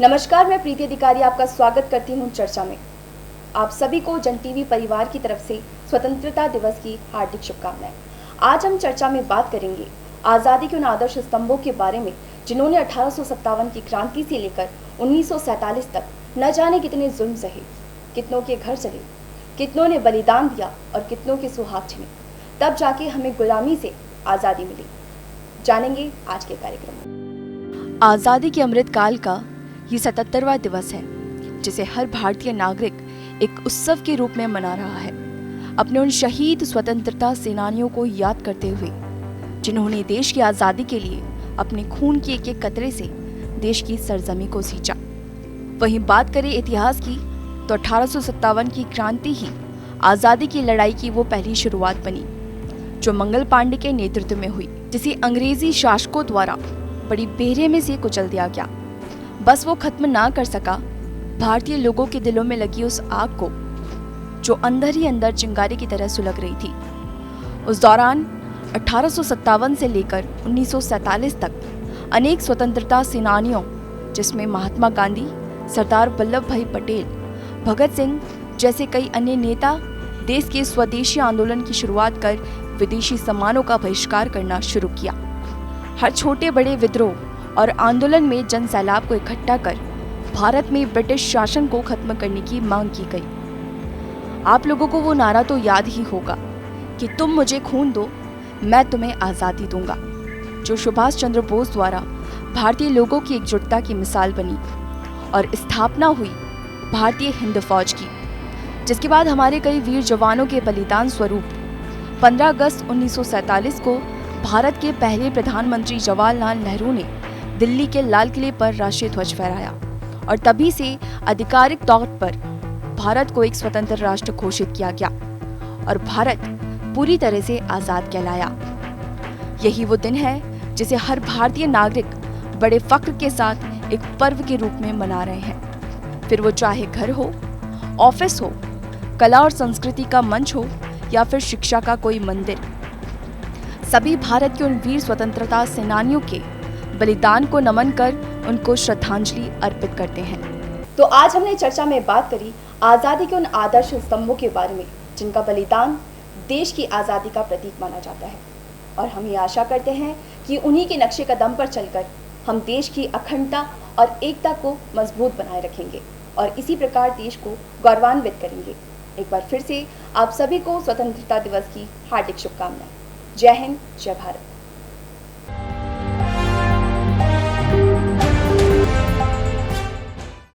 नमस्कार, मैं प्रीति अधिकारी आपका स्वागत करती हूं चर्चा में। आप सभी को जन टीवी परिवार की तरफ से स्वतंत्रता दिवस की हार्दिक शुभकामनाएं। आज हम चर्चा में बात करेंगे आज़ादी के उन आदर्श स्तंभों के बारे में जिन्होंने 1857 की क्रांति से लेकर 1947 तक न जाने कितने जुल्म सहे, कितनों के घर चले, कितनों ने बलिदान दिया और कितनों के सुहाग छिने, तब जाके हमें गुलामी से आज़ादी मिली। जानेंगे आज के कार्यक्रम में। आज़ादी के अमृत काल का ये 77वां दिवस है, जिसे हर भारतीय नागरिक एक उत्सव के रूप में मना रहा है, अपने उन शहीद स्वतंत्रता सेनानियों को याद करते हुए जिन्होंने देश की आज़ादी के लिए अपने खून के एक एक कतरे से देश की सरजमी को सींचा। वहीं बात करें इतिहास की तो 1857 की क्रांति ही आज़ादी की लड़ाई की वो पहली शुरुआत बनी, जो मंगल पांडे के नेतृत्व में हुई, जिसे अंग्रेजी शासकों द्वारा बड़ी बेरहमी से कुचल दिया गया। बस वो खत्म ना कर सका भारतीय लोगों के दिलों में लगी उस आग को, जो अंदर ही अंदर चिंगारी की तरह सुलग रही थी। उस दौरान 1857 से लेकर 1947 तक अनेक स्वतंत्रता सेनानियों, जिसमें महात्मा गांधी, सरदार वल्लभ भाई पटेल, भगत सिंह जैसे कई अन्य नेता देश के स्वदेशी आंदोलन की शुरुआत कर विदेशी सामानों का बहिष्कार करना शुरू किया। हर छोटे बड़े विद्रोह और आंदोलन में जन सैलाब को इकट्ठा कर भारत में ब्रिटिश शासन को खत्म करने की मांग की गई। आप लोगों को वो नारा तो याद ही होगा कि तुम मुझे खून दो, मैं तुम्हें आज़ादी दूंगा, जो सुभाष चंद्र बोस द्वारा भारतीय लोगों की एकजुटता की मिसाल बनी और स्थापना हुई भारतीय हिंद फौज की, जिसके बाद हमारे कई वीर जवानों के बलिदान स्वरूप 15 अगस्त 1947 को भारत के पहले प्रधानमंत्री जवाहरलाल नेहरू ने दिल्ली के लाल किले पर राष्ट्रीय ध्वज फहराया और तभी से आधिकारिक तौर पर भारत को एक स्वतंत्र राष्ट्र घोषित किया गया और भारत पूरी तरह से आज़ाद कहलाया। यही वो दिन है जिसे हर भारतीय नागरिक बड़े फख्र के साथ एक पर्व के रूप में मना रहे हैं, फिर वो चाहे घर हो, ऑफिस हो, कला और संस्कृति का मंच हो या फिर शिक्षा का कोई मंदिर। सभी भारत के उन वीर स्वतंत्रता सेनानियों के बलिदान को नमन कर उनको श्रद्धांजलि अर्पित करते हैं। तो आज हमने चर्चा में बात करी आज़ादी के उन आदर्श स्तंभों के बारे में जिनका बलिदान देश की आज़ादी का प्रतीक माना जाता है, और हम ये आशा करते हैं कि उन्हीं के नक्शे कदम पर चलकर हम देश की अखंडता और एकता को मजबूत बनाए रखेंगे और इसी प्रकार देश को गौरवान्वित करेंगे। एक बार फिर से आप सभी को स्वतंत्रता दिवस की हार्दिक शुभकामनाएं। जय हिंद, जय भारत।